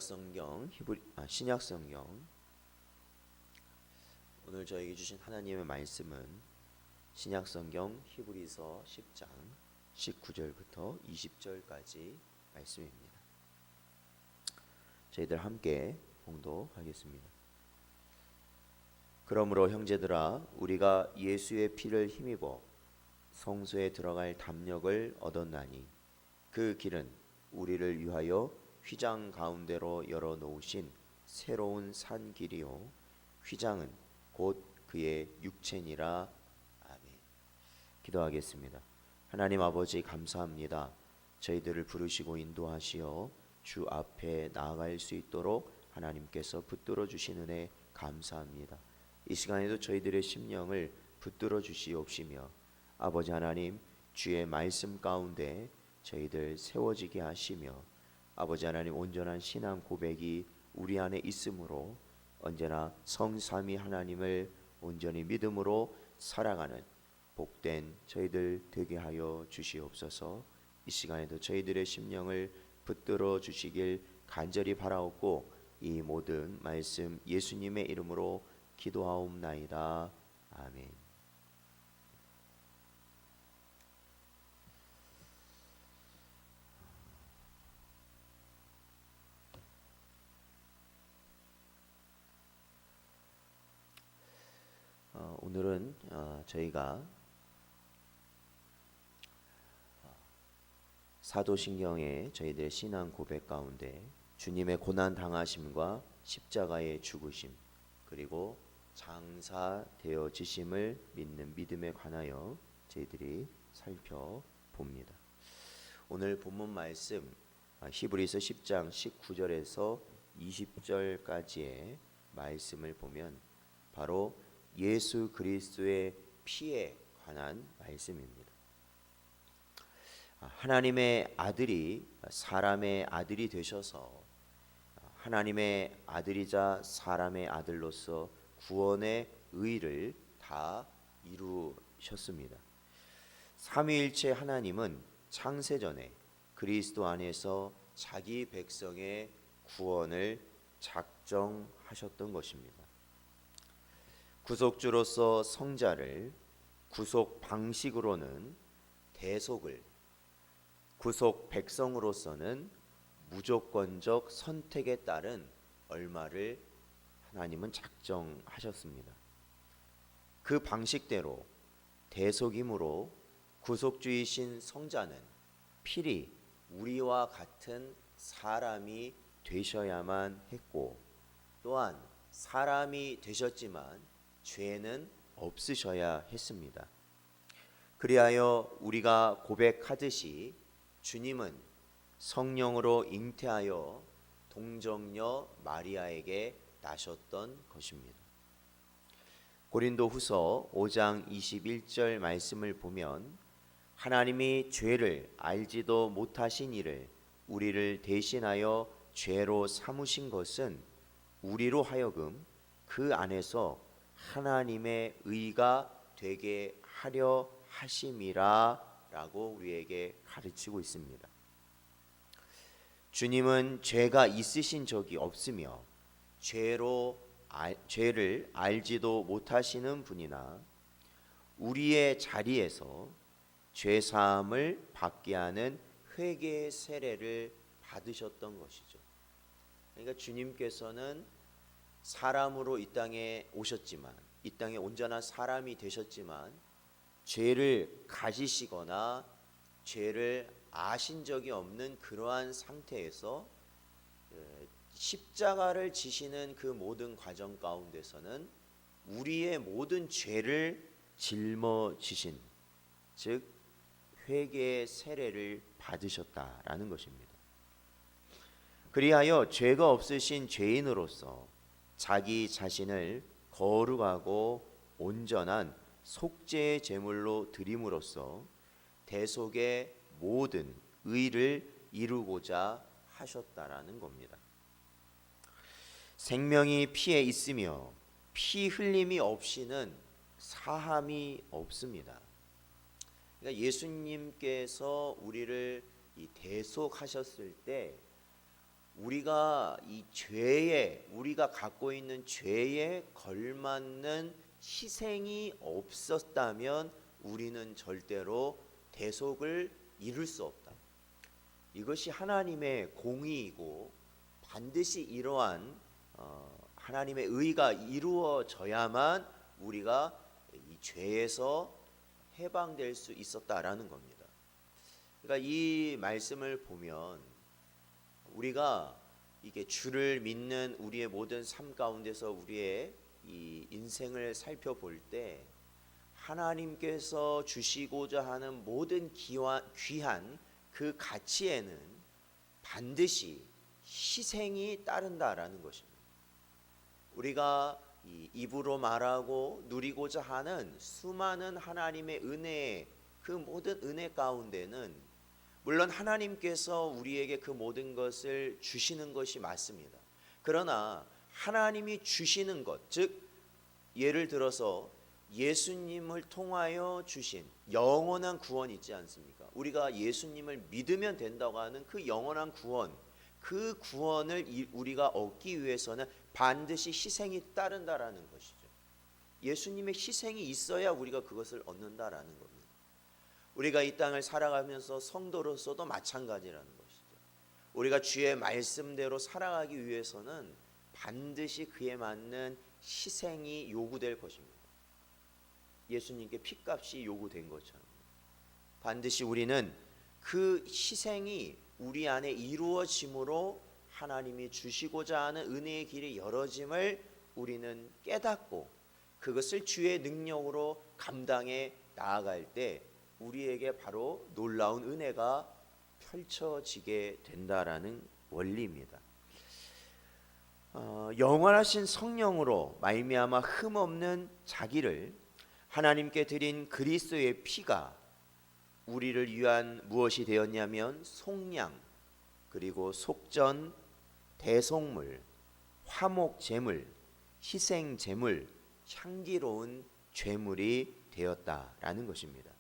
성경 신약 성경 오늘 저에게 주신 하나님의 말씀은 신약 성경 히브리서 10장 19절부터 20절까지 말씀입니다. 저희들 함께 봉독하겠습니다. 그러므로 형제들아 우리가 예수의 피를 힘입어 성소에 들어갈 담력을 얻었나니 그 길은 우리를 위하여 휘장 가운데로 열어 놓으신 새로운 산 길이요 휘장은 곧 그의 육체니라. 아멘. 기도하겠습니다. 하나님 아버지 감사합니다. 저희들을 부르시고 인도하시어 주 앞에 나아갈 수 있도록 하나님께서 붙들어 주신 은혜 감사합니다. 이 시간에도 저희들의 심령을 붙들어 주시옵시며 아버지 하나님 주의 말씀 가운데 저희들 세워지게 하시며 아버지 하나님 온전한 신앙 고백이 우리 안에 있으므로 언제나 성삼위 하나님을 온전히 믿음으로 살아가는 복된 저희들 되게 하여 주시옵소서. 이 시간에도 저희들의 심령을 붙들어 주시길 간절히 바라옵고 이 모든 말씀 예수님의 이름으로 기도하옵나이다. 아멘. 오늘은 저희가 사도신경의 저희들의 신앙 고백 가운데 주님의 고난 당하심과 십자가의 죽으심 그리고 장사되어지심을 믿는 믿음에 관하여 저희들이 살펴봅니다. 오늘 본문 말씀 히브리서 10장 19절에서 20절까지의 말씀을 보면 바로 예수 그리스도의 피에 관한 말씀입니다. 하나님의 아들이 사람의 아들이 되셔서 하나님의 아들이자 사람의 아들로서 구원의 의를 다 이루셨습니다. 삼위일체 하나님은 창세전에 그리스도 안에서 자기 백성의 구원을 작정하셨던 것입니다. 구속주로서 성자를 구속 방식으로는 대속을, 구속 백성으로서는 무조건적 선택에 따른 얼마를 하나님은 작정하셨습니다. 그 방식대로 대속임으로 구속주이신 성자는 필히 우리와 같은 사람이 되셔야만 했고 또한 사람이 되셨지만 죄는 없으셔야 했습니다. 그리하여 우리가 고백하듯이 주님은 성령으로 잉태하여 동정녀 마리아에게 나셨던 것입니다. 고린도후서 5장 21절 말씀을 보면 하나님이 죄를 알지도 못하신 이를 우리를 대신하여 죄로 삼으신 것은 우리로 하여금 그 안에서 하나님의 의가 되게 하려 하심이라 라고 우리에게 가르치고 있습니다. 주님은 죄가 있으신 적이 없으며 죄를 알지도 못하시는 분이나 우리의 자리에서 죄사함을 받게 하는 회개의 세례를 받으셨던 것이죠. 그러니까 주님께서는 사람으로 이 땅에 오셨지만 이 땅에 온전한 사람이 되셨지만 죄를 가지시거나 죄를 아신 적이 없는 그러한 상태에서 십자가를 지시는 그 모든 과정 가운데서는 우리의 모든 죄를 짊어지신 즉 회개의 세례를 받으셨다라는 것입니다. 그리하여 죄가 없으신 죄인으로서 자기 자신을 거룩하고 온전한 속죄의 제물로 드림으로써 대속의 모든 의를 이루고자 하셨다라는 겁니다. 생명이 피에 있으며 피 흘림이 없이는 사함이 없습니다. 그러니까 예수님께서 우리를 대속하셨을 때 우리가 이 죄에, 우리가 갖고 있는 죄에 걸맞는 희생이 없었다면 우리는 절대로 대속을 이룰 수 없다. 이것이 하나님의 공의이고 반드시 이러한 하나님의 의가 이루어져야만 우리가 이 죄에서 해방될 수 있었다라는 겁니다. 그러니까 이 말씀을 보면 우리가 이게 주를 믿는 우리의 모든 삶 가운데서 우리의 이 인생을 살펴볼 때 하나님께서 주시고자 하는 모든 귀한 그 가치에는 반드시 희생이 따른다라는 것입니다. 우리가 이 입으로 말하고 누리고자 하는 수많은 하나님의 은혜의 그 모든 은혜 가운데는 물론 하나님께서 우리에게 그 모든 것을 주시는 것이 맞습니다. 그러나 하나님이 주시는 것, 즉 예를 들어서 예수님을 통하여 주신 영원한 구원이 있지 않습니까? 우리가 예수님을 믿으면 된다고 하는 그 영원한 구원, 그 구원을 우리가 얻기 위해서는 반드시 희생이 따른다라는 것이죠. 예수님의 희생이 있어야 우리가 그것을 얻는다라는 겁니다. 우리가 이 땅을 살아가면서 성도로서도 마찬가지라는 것이죠. 우리가 주의 말씀대로 살아가기 위해서는 반드시 그에 맞는 희생이 요구될 것입니다. 예수님께 피값이 요구된 것처럼 반드시 우리는 그 희생이 우리 안에 이루어짐으로 하나님이 주시고자 하는 은혜의 길이 열어짐을 우리는 깨닫고 그것을 주의 능력으로 감당해 나아갈 때 우리에게 바로 놀라운 은혜가 펼쳐지게 된다라는 원리입니다. 영원하신 성령으로 말미암아 흠없는 자기를 하나님께 드린 그리스도의 피가 우리를 위한 무엇이 되었냐면 속량, 그리고 속전, 대속물, 화목 제물, 희생 제물, 향기로운 제물이 되었다라는 것입니다.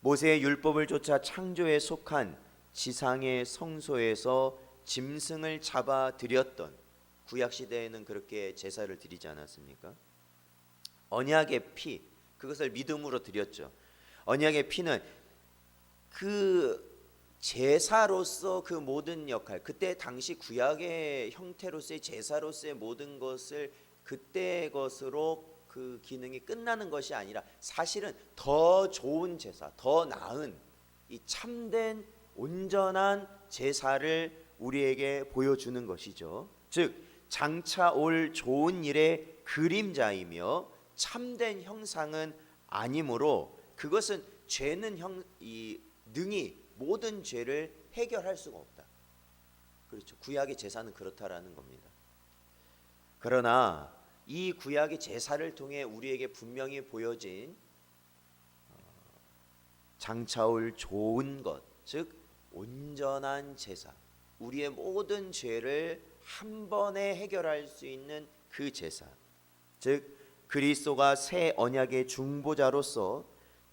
모세의 율법을 쫓아 창조에 속한 지상의 성소에서 짐승을 잡아 드렸던 구약 시대에는 그렇게 제사를 드리지 않았습니까? 언약의 피, 그것을 믿음으로 드렸죠. 언약의 피는 그 제사로서 그 모든 역할, 그때 당시 구약의 형태로서의 제사로서의 모든 것을 그때 것으로 그 기능이 끝나는 것이 아니라 사실은 더 좋은 제사, 더 나은 이 참된 온전한 제사를 우리에게 보여주는 것이죠. 즉 장차 올 좋은 일의 그림자이며 참된 형상은 아니므로 그것은 죄는 능히 모든 죄를 해결할 수가 없다. 그렇죠. 구약의 제사는 그렇다라는 겁니다. 그러나 이 구약의 제사를 통해 우리에게 분명히 보여진 장차 올 좋은 것, 즉 온전한 제사, 우리의 모든 죄를 한 번에 해결할 수 있는 그 제사, 즉 그리스도가 새 언약의 중보자로서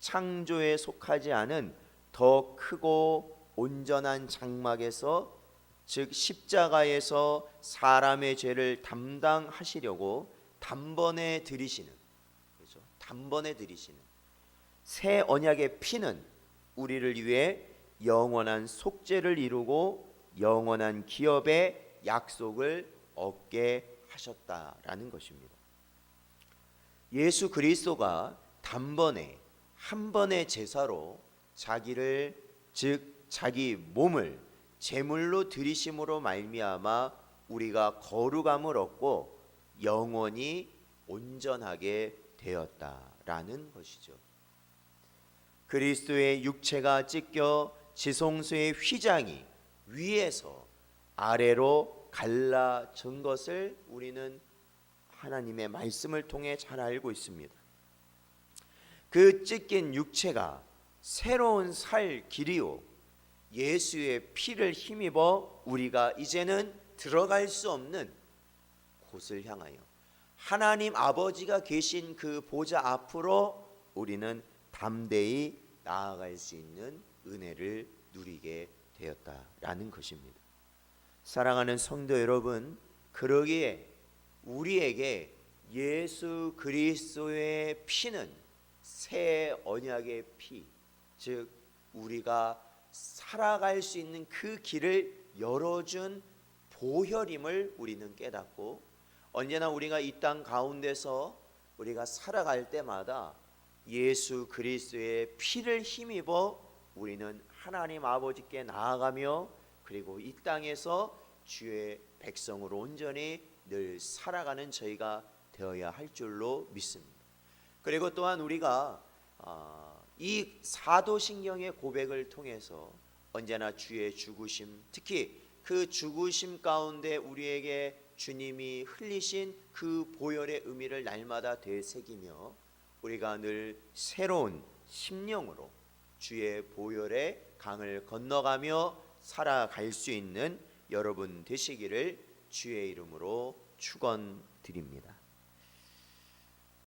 창조에 속하지 않은 더 크고 온전한 장막에서, 즉 십자가에서 사람의 죄를 담당하시려고 단번에 들이시는, 그렇죠? 단번에 들이시는 새 언약의 피는 우리를 위해 영원한 속죄를 이루고 영원한 기업의 약속을 얻게 하셨다라는 것입니다. 예수 그리스도가 단번에 한 번의 제사로 자기를, 즉 자기 몸을 제물로 드리심으로 말미암아 우리가 거룩함을 얻고 영원히 온전하게 되었다라는 것이죠. 그리스도의 육체가 찢겨 지성소의 휘장이 위에서 아래로 갈라진 것을 우리는 하나님의 말씀을 통해 잘 알고 있습니다. 그 찢긴 육체가 새로운 살 길이요 예수의 피를 힘입어 우리가 이제는 들어갈 수 없는 곳을 향하여 하나님 아버지가 계신 그 보좌 앞으로 우리는 담대히 나아갈 수 있는 은혜를 누리게 되었다라는 것입니다. 사랑하는 성도 여러분, 그러기에 우리에게 예수 그리스도의 피는 새 언약의 피, 즉 우리가 살아갈 수 있는 그 길을 열어준 보혈임을 우리는 깨닫고, 언제나 우리가 이 땅 가운데서 우리가 살아갈 때마다 예수 그리스도의 피를 힘입어 우리는 하나님 아버지께 나아가며, 그리고 이 땅에서 주의 백성으로 온전히 늘 살아가는 저희가 되어야 할 줄로 믿습니다. 그리고 또한 우리가 이 사도신경의 고백을 통해서 언제나 주의 죽으심, 특히 그 죽으심 가운데 우리에게 주님이 흘리신 그 보혈의 의미를 날마다 되새기며 우리가 늘 새로운 심령으로 주의 보혈의 강을 건너가며 살아갈 수 있는 여러분 되시기를 주의 이름으로 축원드립니다.